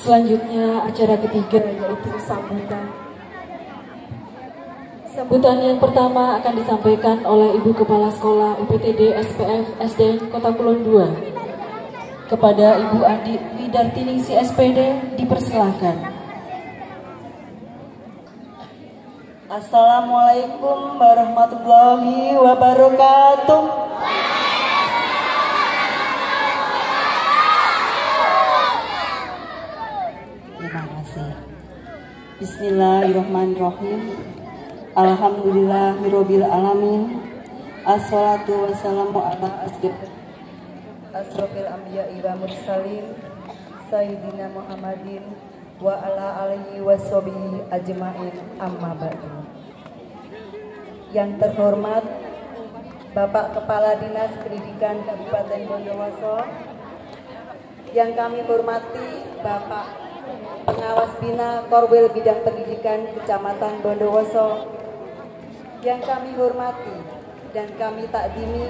Selanjutnya acara ketiga yaitu sambutan. Sambutan yang pertama akan disampaikan oleh Ibu Kepala Sekolah UPTD SPF SDN Kota Kulon II. Kepada Ibu Andi Widartiningsi SPD dipersilakan. Assalamualaikum warahmatullahi wabarakatuh. Terima kasih. Bismillahirrahmanirrahim. Alhamdulillahirabbil alamin. Assalatu wassalamu ala asrofil anbiya'i wa mursalin Sayyidina Muhammadin wa ala alihi washabihi ajmain, amma ba'du. Yang terhormat Bapak Kepala Dinas Pendidikan Kabupaten Bondowoso, yang kami hormati Bapak Pengawas Bina Korwil Bidang Pendidikan Kecamatan Bondowoso, yang kami hormati dan kami takdimi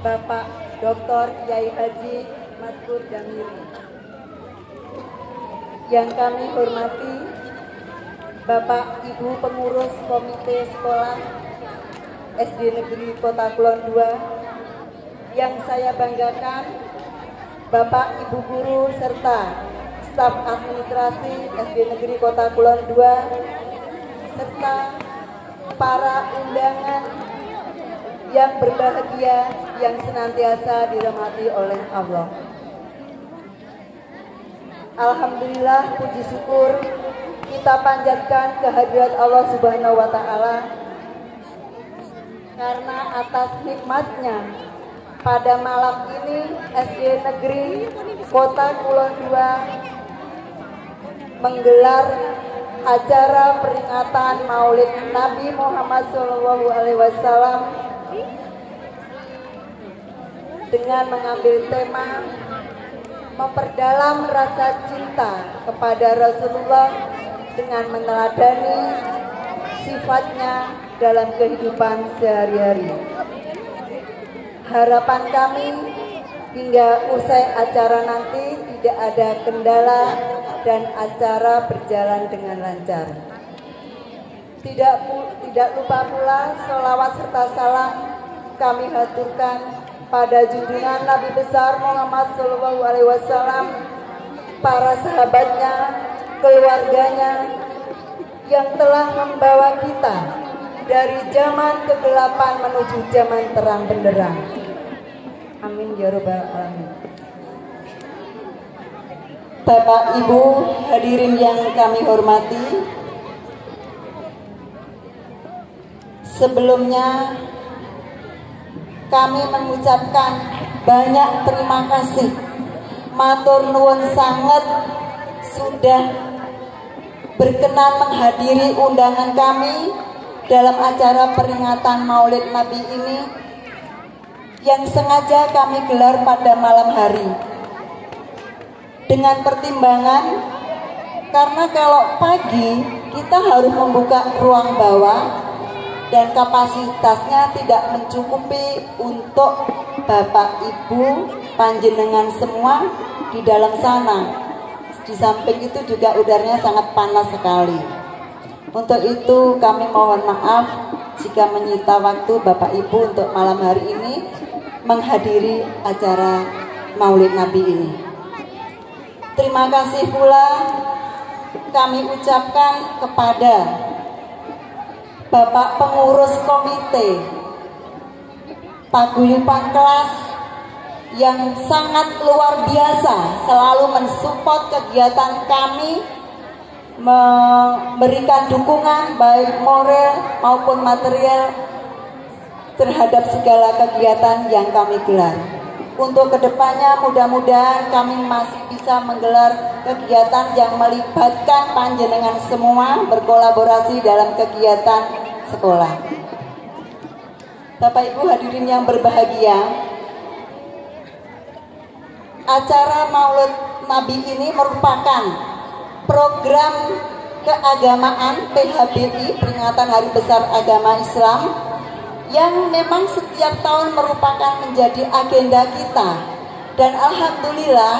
Bapak Dr. Kiai Haji Madkur Damiri, yang kami hormati Bapak Ibu Pengurus Komite Sekolah SD Negeri Kota Kulon II, yang saya banggakan Bapak Ibu Guru serta staf administrasi SD Negeri Kota Kulon II, serta para undangan yang berbahagia yang senantiasa dirahmati oleh Allah. Alhamdulillah, puji syukur kita panjatkan kehadirat Allah Subhanahu wa Ta'ala, karena atas nikmatnya pada malam ini SD Negeri Kota Kulon II menggelar acara peringatan Maulid Nabi Muhammad SAW dengan mengambil tema memperdalam rasa cinta kepada Rasulullah dengan meneladani sifatnya dalam kehidupan sehari-hari. Harapan kami hingga usai acara nanti tidak ada kendala dan acara berjalan dengan lancar. Tidak lupa pula sholawat serta salam kami haturkan pada junjungan Nabi besar Muhammad SAW, para sahabatnya, keluarganya yang telah membawa kita dari zaman kegelapan menuju zaman terang benderang. Amin ya rabbal alamin. Bapak Ibu hadirin yang kami hormati, sebelumnya kami mengucapkan banyak terima kasih, matur nuwun sanget sudah berkenan menghadiri undangan kami dalam acara peringatan Maulid Nabi ini yang sengaja kami gelar pada malam hari. Dengan pertimbangan, karena kalau pagi kita harus membuka ruang bawah dan kapasitasnya tidak mencukupi untuk Bapak Ibu panjenengan semua di dalam sana. Di samping itu juga udaranya sangat panas sekali. Untuk itu kami mohon maaf jika menyita waktu Bapak Ibu untuk malam hari ini menghadiri acara Maulid Nabi ini. Terima kasih pula kami ucapkan kepada Bapak Pengurus Komite Paguyuban Kelas yang sangat luar biasa, selalu mensupport kegiatan kami, memberikan dukungan baik moral maupun material terhadap segala kegiatan yang kami gelar. Untuk kedepannya mudah-mudahan kami masih bisa menggelar kegiatan yang melibatkan panjenengan semua berkolaborasi dalam kegiatan sekolah. Bapak Ibu hadirin yang berbahagia, acara Maulid Nabi ini merupakan program keagamaan PHBI, peringatan Hari Besar Agama Islam, yang memang setiap tahun merupakan menjadi agenda kita. Dan alhamdulillah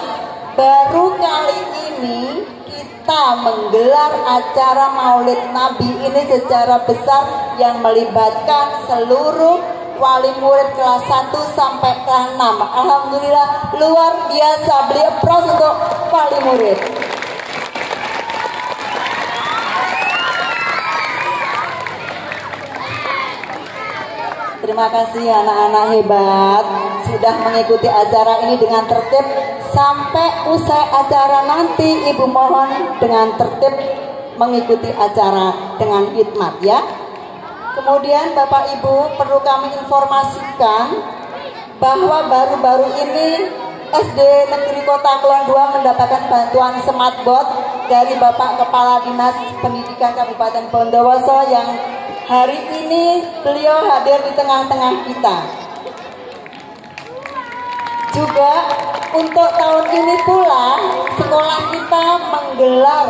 baru kali ini kita menggelar acara Maulid Nabi ini secara besar yang melibatkan seluruh wali murid kelas 1 sampai kelas 6. Alhamdulillah luar biasa. Beli applause untuk wali murid. Terima kasih anak-anak hebat sudah mengikuti acara ini dengan tertib. Sampai usai acara nanti Ibu mohon dengan tertib mengikuti acara dengan hikmat ya. Kemudian Bapak Ibu perlu kami informasikan bahwa baru-baru ini SD Negeri Kota Kulon II mendapatkan bantuan smartboard dari Bapak Kepala Dinas Pendidikan Kabupaten Bondowoso yang hari ini beliau hadir di tengah-tengah kita. Juga untuk tahun ini pula sekolah kita menggelar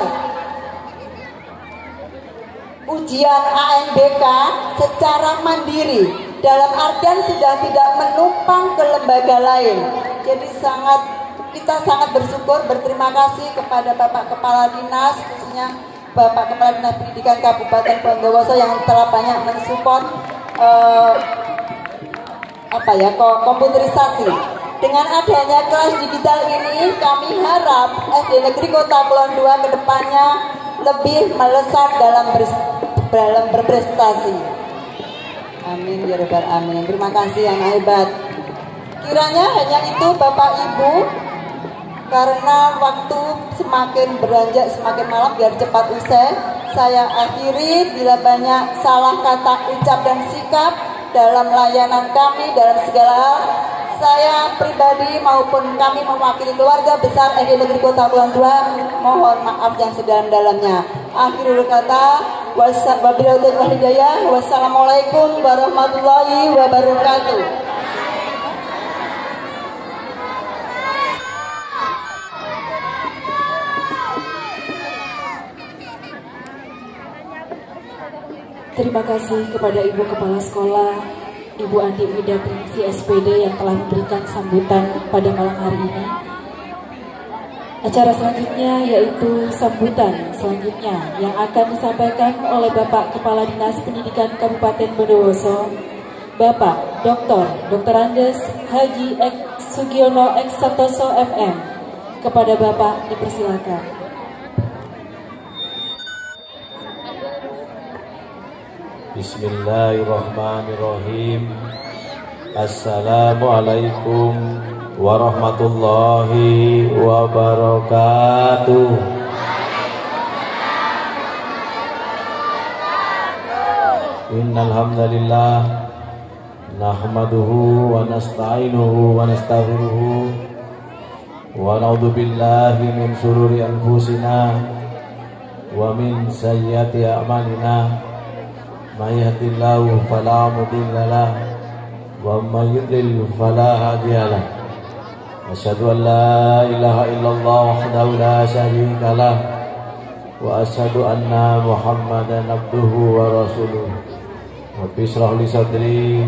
ujian ANBK secara mandiri, dalam artian sudah tidak menumpang ke lembaga lain. Jadi kita sangat bersyukur, berterima kasih kepada Bapak Kepala Dinas, khususnya Bapak Kepala Dinas Pendidikan Kabupaten Bondowoso yang telah banyak mensupport komputerisasi. Dengan adanya kelas digital ini, kami harap SD Negeri Kota Kulon II kedepannya lebih melesat dalam berprestasi. Amin ya rabbal alamin. Terima kasih yang hebat. Kiranya hanya itu Bapak Ibu, karena waktu semakin beranjak semakin malam biar cepat usai. Saya akhiri, bila banyak salah kata ucap dan sikap dalam layanan kami dalam segala hal, saya pribadi maupun kami mewakili keluarga besar SD Negeri Kota Kulon II mohon maaf yang sedalam-dalamnya. Akhirul kata, wassalamualaikum warahmatullahi wabarakatuh. Terima kasih kepada Ibu Kepala Sekolah, Ibu Andi Widartiningsih SPD yang telah memberikan sambutan pada malam hari ini. Acara selanjutnya yaitu sambutan selanjutnya yang akan disampaikan oleh Bapak Kepala Dinas Pendidikan Kabupaten Bondowoso, Bapak Dr. Andes Haji Sugiono X Santoso FM. Kepada Bapak dipersilakan. Bismillahirrahmanirrahim. Assalamualaikum warahmatullahi wabarakatuh. Innal hamdalillah nahmaduhu wa nasta'inuhu wa nastaghfiruhu wa na'udzu billahi min shururi anfusina wa min sayyiati a'malina. May yahdihillahu fala mudilla lahu wa may yudlil fala hadiya lahu. Asyhadu an la ilaha illallah wahdahu la syarika lahu wa asyhadu anna Muhammadan abduhu wa rasuluh. Rabbi shrah li sadri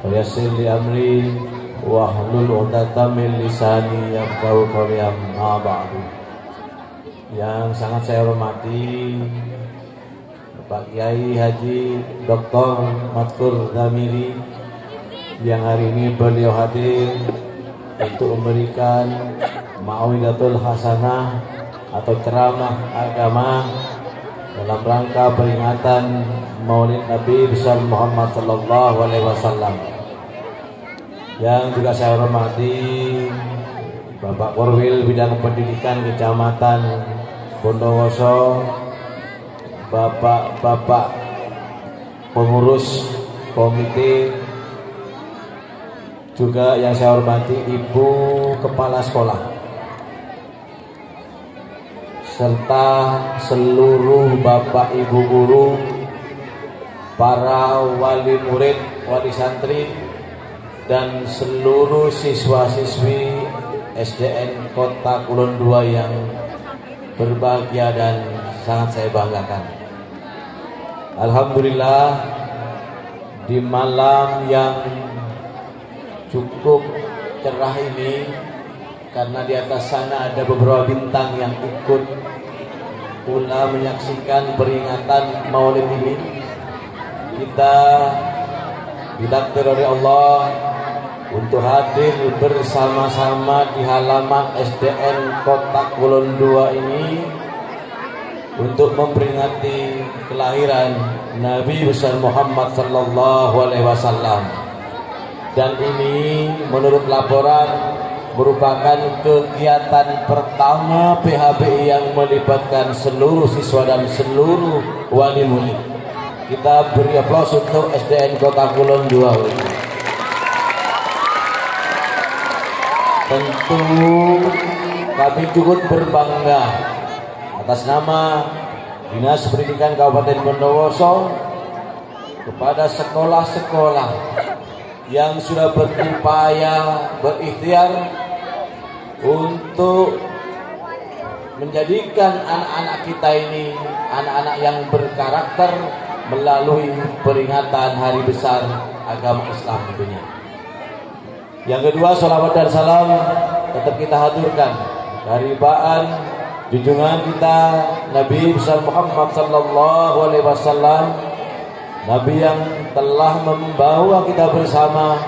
wa yassir li amri wa hlul 'uqdatam min lisani yafqahu qawli. Amma ba'du. Yang sangat saya hormati Pak Kiai Haji Dr. Madkur Zamiri yang hari ini beliau hadir untuk memberikan mau'izatul hasanah atau ceramah agama dalam rangka peringatan Maulid Nabi besar Muhammad sallallahu alaihi wasallam. Yang juga saya hormati Bapak Korwil Bidang Pendidikan Kecamatan Bondowoso, Bapak-bapak pengurus komite, juga yang saya hormati Ibu Kepala Sekolah, serta seluruh Bapak Ibu guru, para wali murid, wali santri, dan seluruh siswa-siswi SDN Kota Kulon II yang berbahagia dan sangat saya banggakan. Alhamdulillah, di malam yang cukup cerah ini karena di atas sana ada beberapa bintang yang ikut pula menyaksikan peringatan Maulid ini. Kita ditakdir oleh Allah untuk hadir bersama-sama di halaman SDN Kota Kulon 2 ini untuk memperingati kelahiran Nabi besar Muhammad sallallahu alaihi wasallam. Dan ini menurut laporan merupakan kegiatan pertama PHBI yang melibatkan seluruh siswa dan seluruh wali murid. Kita beri aplaus untuk SDN Kota Kulon 2 ini. Tentu kami cukup berbangga atas nama Dinas Pendidikan Kabupaten Bondowoso kepada sekolah-sekolah yang sudah berupaya berikhtiar untuk menjadikan anak-anak kita ini anak-anak yang berkarakter melalui peringatan Hari Besar Agama Islam tentunya. Yang kedua, sholawat dan salam tetap kita haturkan dari baan junjungan kita Nabi besar Muhammad sallallahu alaihi wasallam, Nabi yang telah membawa kita bersama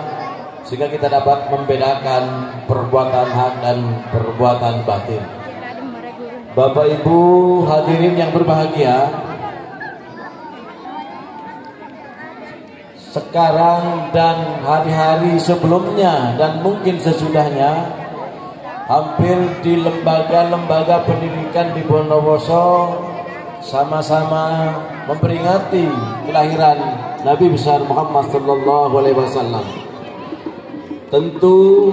sehingga kita dapat membedakan perbuatan hak dan perbuatan batin. Bapak Ibu hadirin yang berbahagia, sekarang dan hari-hari sebelumnya dan mungkin sesudahnya, hampir di lembaga-lembaga pendidikan di Bondowoso sama-sama memperingati kelahiran Nabi besar Muhammad sallallahu alaihi wasallam. Tentu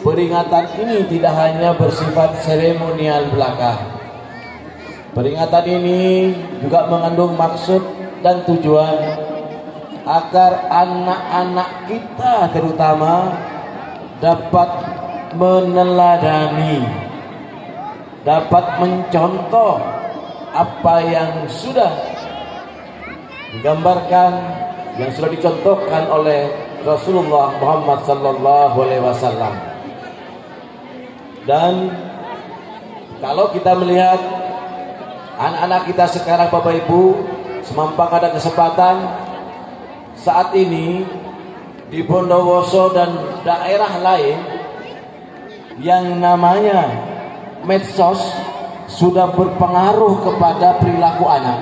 peringatan ini tidak hanya bersifat seremonial belaka. Peringatan ini juga mengandung maksud dan tujuan agar anak-anak kita terutama dapat meneladani, dapat mencontoh apa yang sudah digambarkan, yang sudah dicontohkan oleh Rasulullah Muhammad sallallahu alaihi wasallam. Dan kalau kita melihat anak-anak kita sekarang, Bapak Ibu, semampang ada kesempatan saat ini di Bondowoso dan daerah lain yang namanya medsos sudah berpengaruh kepada perilaku anak.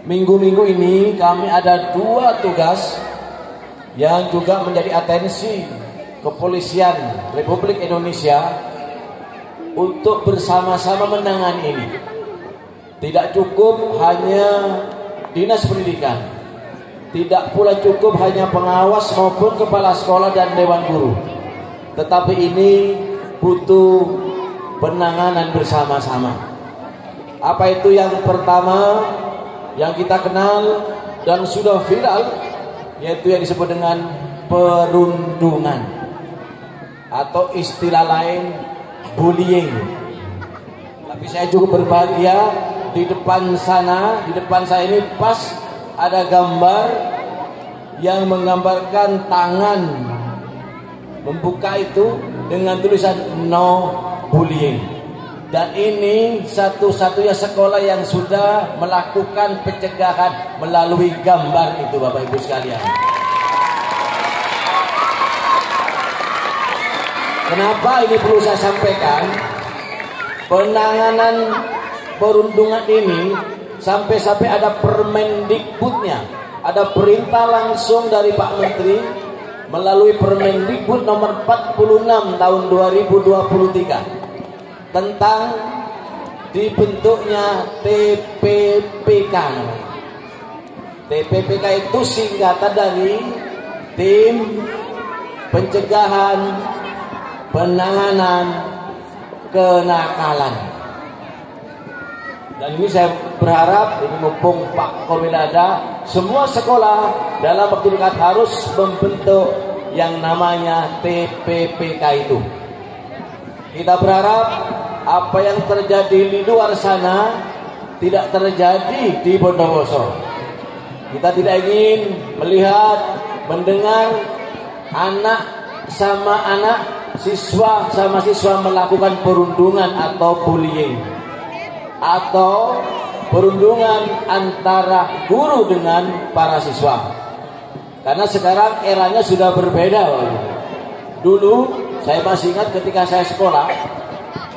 Minggu-minggu ini kami ada 2 tugas yang juga menjadi atensi Kepolisian Republik Indonesia untuk bersama-sama menangani ini. Tidak cukup hanya Dinas Pendidikan, tidak pula cukup hanya pengawas maupun kepala sekolah dan dewan guru, tetapi ini butuh penanganan bersama-sama. Apa itu yang pertama yang kita kenal dan sudah viral, yaitu yang disebut dengan perundungan atau istilah lain bullying. Tapi saya cukup berbahagia di depan sana, di depan saya ini pas ada gambar yang menggambarkan tangan membuka itu dengan tulisan no bullying. Dan ini satu-satunya sekolah yang sudah melakukan pencegahan melalui gambar itu, Bapak Ibu sekalian. Kenapa ini perlu saya sampaikan? Penanganan perundungan ini sampai-sampai ada Permendikbudnya, ada perintah langsung dari Pak Menteri melalui Permendikbud nomor 46 tahun 2023 tentang dibentuknya TPPK. TPPK itu singkatan dari Tim Pencegahan Penanganan Kenakalan. Dan ini saya berharap, ini mumpung Pak Komil ada, semua sekolah dalam waktu dekat harus membentuk yang namanya TPPK itu. Kita berharap apa yang terjadi di luar sana tidak terjadi di Bondowoso. Kita tidak ingin melihat, mendengar anak sama anak, siswa sama siswa melakukan perundungan atau bullying, atau perundungan antara guru dengan para siswa. Karena sekarang eranya sudah berbeda. Dulu saya masih ingat ketika saya sekolah,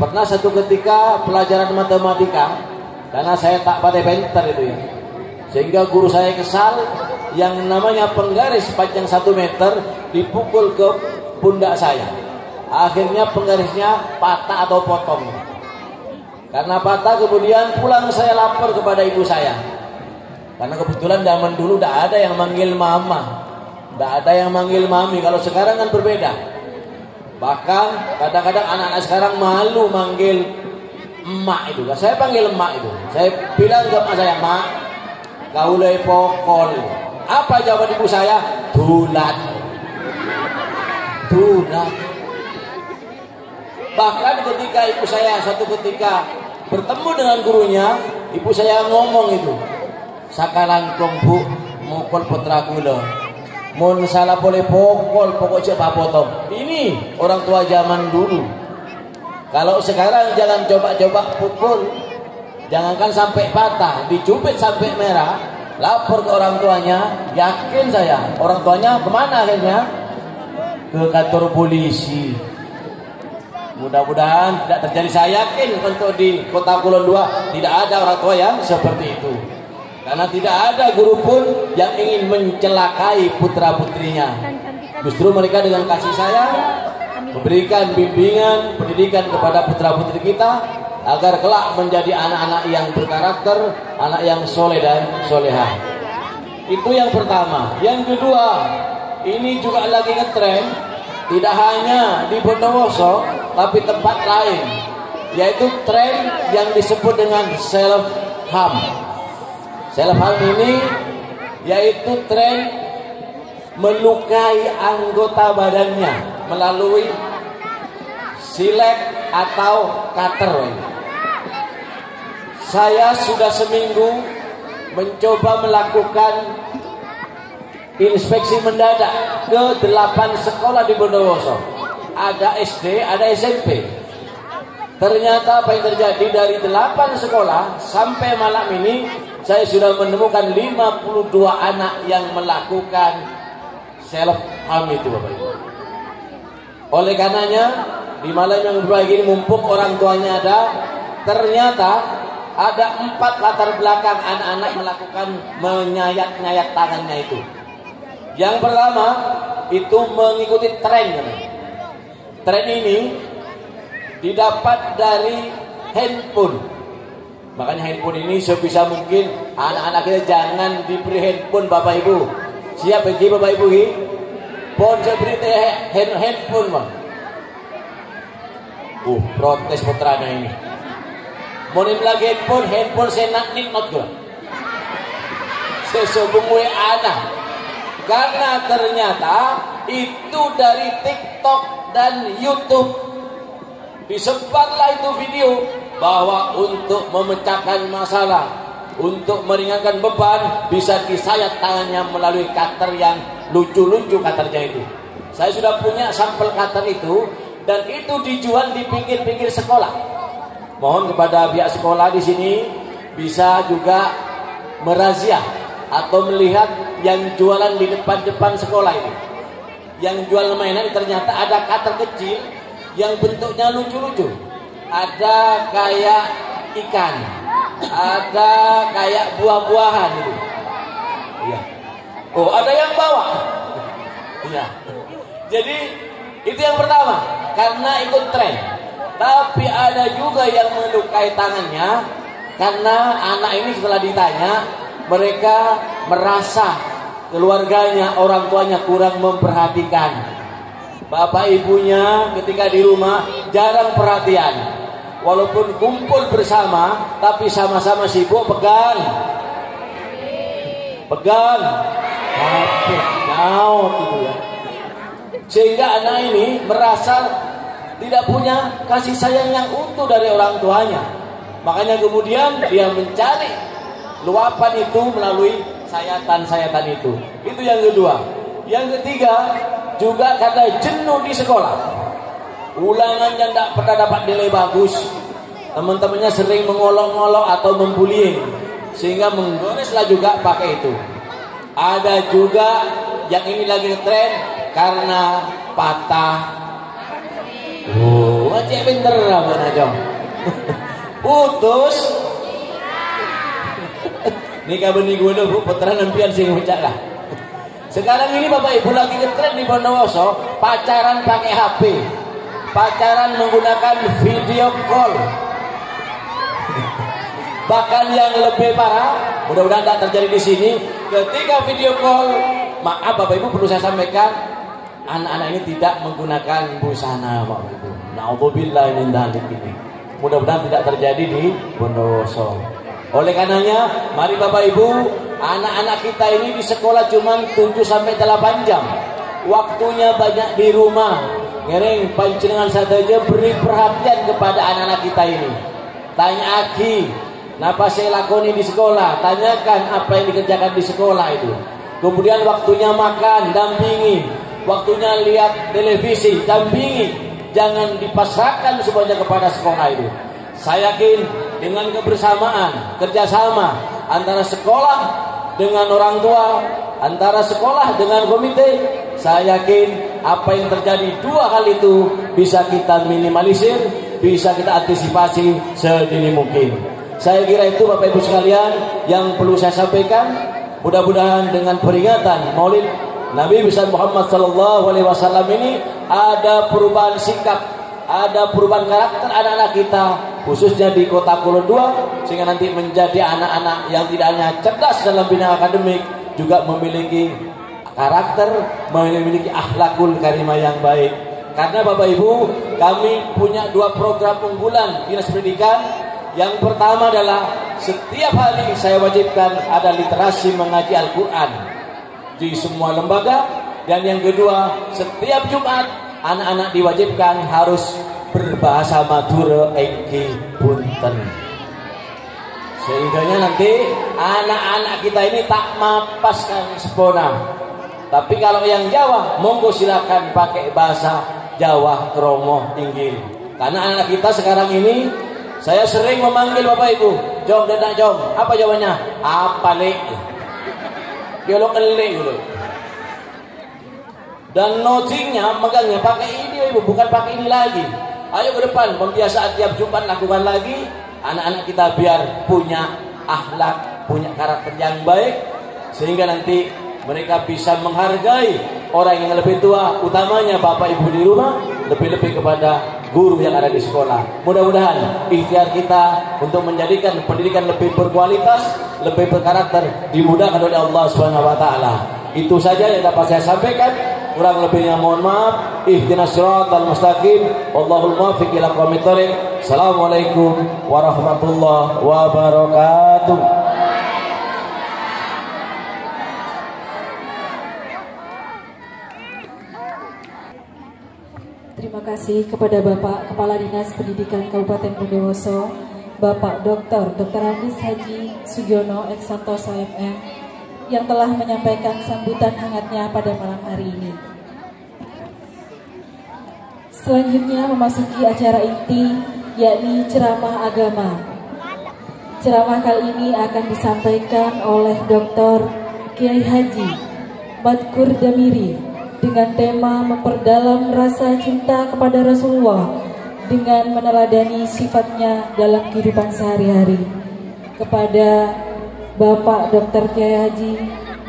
pernah satu ketika pelajaran matematika, karena saya tak pandai pintar itu ya, sehingga guru saya kesal, yang namanya penggaris panjang 1 meter dipukul ke pundak saya. Akhirnya penggarisnya patah atau potong. Karena patah kemudian pulang saya lapor kepada ibu saya. Karena kebetulan zaman dulu tidak ada yang manggil mama, tidak ada yang manggil mami. Kalau sekarang kan berbeda. Bahkan kadang-kadang anak-anak sekarang malu manggil emak itu. Saya panggil emak itu. Saya bilang ke emak saya, "Mak, kau le pokol." Apa jawaban ibu saya? "Dulat." Dulat. Bahkan ketika ibu saya satu ketika bertemu dengan gurunya, ibu saya ngomong itu, "Sakarang bu mukul putra kula. Mun salah boleh pokol, pokok coba potong." Ini orang tua zaman dulu. Kalau sekarang jangan coba-coba pukul, jangankan sampai patah, dicubit sampai merah, lapor ke orang tuanya. Yakin saya, orang tuanya kemana akhirnya? Ke kantor polisi. Mudah-mudahan tidak terjadi. Saya yakin untuk di Kota Kulon 2 tidak ada orang tua yang seperti itu. Karena tidak ada guru pun yang ingin mencelakai putra-putrinya. Justru mereka dengan kasih sayang memberikan bimbingan, pendidikan kepada putra-putri kita agar kelak menjadi anak-anak yang berkarakter, anak yang soleh dan solehah. Itu yang pertama. Yang kedua, ini juga lagi ngetren, tidak hanya di Bondowoso tapi tempat lain, yaitu tren yang disebut dengan self harm. Self harm ini yaitu tren melukai anggota badannya melalui silet atau cutter. Saya sudah seminggu mencoba melakukan inspeksi mendadak ke 8 sekolah di Bondowoso. Ada SD, ada SMP. Ternyata apa yang terjadi, dari 8 sekolah sampai malam ini saya sudah menemukan 52 anak yang melakukan self harm itu, Bapak Ibu. Oleh karenanya di malam yang berbahagia ini, mumpung orang tuanya ada, ternyata ada 4 latar belakang anak-anak melakukan menyayat-nyayat tangannya itu. Yang pertama itu mengikuti tren. Tren ini didapat dari handphone. Makanya handphone ini sebisa mungkin anak-anak kita jangan diberi handphone, Bapak Ibu. Siap bagi Bapak Ibu ini? Pon saya beri handphone, Bang. Protes putranya ini. Mau lagi handphone saya nak not gua. Saya sobong anak. Karena ternyata itu dari TikTok dan YouTube. Disebarlah itu video bahwa untuk memecahkan masalah, untuk meringankan beban, bisa disayat tangannya melalui cutter yang lucu-lucu cutternya itu. Saya sudah punya sampel cutter itu, dan itu dijual di pinggir-pinggir sekolah. Mohon kepada pihak sekolah di sini bisa juga merazia atau melihat yang jualan di depan-depan sekolah ini. Yang jual mainan ternyata ada cutter kecil yang bentuknya lucu-lucu. Ada kayak ikan, ada kayak buah-buahan itu. Iya. Oh, ada yang bawa. Iya. Jadi itu yang pertama, karena ikut tren. Tapi ada juga yang melukai tangannya karena anak ini setelah ditanya, mereka merasa keluarganya, orang tuanya kurang memperhatikan. Bapak ibunya ketika di rumah jarang perhatian. Walaupun kumpul bersama, tapi sama-sama sibuk pegang HP, nyaut gitu ya. Sehingga anak ini merasa tidak punya kasih sayang yang utuh dari orang tuanya. Makanya kemudian dia mencari luapan itu melalui sayatan-sayatan itu. Itu yang kedua. Yang ketiga juga karena jenuh di sekolah. ulangannya tidak pernah dapat nilai bagus, teman-temannya sering mengolok-ngolok atau membullying, sehingga menggoreslah juga pakai itu. Ada juga yang ini lagi ngetren karena patah. Oh, cek pinter apa aja. Putus. Nikah benih gue dulu, puteran nempian sing ngucak lah. Sekarang ini Bapak Ibu lagi ngetren di Bondowoso, pacaran pakai HP, pacaran menggunakan video call. Bahkan yang lebih parah, mudah-mudahan tidak terjadi di sini, ketika video call, maaf Bapak Ibu perlu saya sampaikan, anak-anak ini tidak menggunakan busana Bapak Ibu. Na'udzubillah min dzalik ini. Mudah-mudahan tidak terjadi di Bondowoso. Oleh karenanya, mari Bapak Ibu, anak-anak kita ini di sekolah cuma 7-8 jam. Waktunya banyak di rumah. Ngereng panjenengan saja beri perhatian kepada anak-anak kita ini. Tanya Aki, apa saya lakoni di sekolah? Tanyakan apa yang dikerjakan di sekolah itu. Kemudian waktunya makan, dampingi. Waktunya lihat televisi, dampingi. Jangan dipasrahkan semuanya kepada sekolah itu. Saya yakin dengan kebersamaan, kerjasama antara sekolah dengan orang tua, antara sekolah dengan komite, saya yakin apa yang terjadi 2 hal itu bisa kita minimalisir, bisa kita antisipasi sedini mungkin. Saya kira itu Bapak Ibu sekalian yang perlu saya sampaikan. Mudah-mudahan dengan peringatan Maulid Nabi besar Muhammad SAW ini ada perubahan sikap, ada perubahan karakter anak-anak kita, khususnya di Kota Kulon II, sehingga nanti menjadi anak-anak yang tidak hanya cerdas dalam bidang akademik, juga memiliki karakter, memiliki akhlakul karimah yang baik. Karena Bapak Ibu, kami punya 2 program unggulan Dinas Pendidikan. Yang pertama adalah setiap hari saya wajibkan ada literasi mengaji Al-Quran di semua lembaga. Dan yang kedua, setiap Jumat anak-anak diwajibkan harus berbahasa Madura engki punten. Sehingga nanti anak-anak kita ini tak mapaskan sepona. Tapi kalau yang Jawa, monggo silakan pakai bahasa Jawa kromo inggil. Karena anak kita sekarang ini, saya sering memanggil Bapak Ibu, Jom dan Jom, apa jawabannya? Apa le? Dialog le dulu. Dan notingnya, megangnya pakai ini Ibu, bukan pakai ini lagi. Ayo ke depan, pembiasaan tiap Jumat lakukan lagi. Anak-anak kita biar punya akhlak, punya karakter yang baik, sehingga nanti mereka bisa menghargai orang yang lebih tua, utamanya Bapak Ibu di rumah, lebih-lebih kepada guru yang ada di sekolah. Mudah-mudahan ikhtiar kita untuk menjadikan pendidikan lebih berkualitas, lebih berkarakter dimudahkan oleh Allah Subhanahu wa taala. Itu saja yang dapat saya sampaikan. Kurang lebihnya mohon maaf. Ihdinas siratal mustaqim. Wallahul muwaffiq ila aqwamit thoriq. Assalamualaikum warahmatullahi wabarakatuh. Terima kasih kepada Bapak Kepala Dinas Pendidikan Kabupaten Bondowoso, Bapak Dr. Andis Haji Sugiono Eksantoso MM, yang telah menyampaikan sambutan hangatnya pada malam hari ini. Selanjutnya memasuki acara inti, yakni ceramah agama. Ceramah kali ini akan disampaikan oleh Dr. Kiai Haji Madkur Damiri dengan tema memperdalam rasa cinta kepada Rasulullah dengan meneladani sifatnya dalam kehidupan sehari-hari. Kepada Bapak Dr. Kiai Haji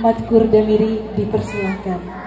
Madkur Damiri dipersilakan.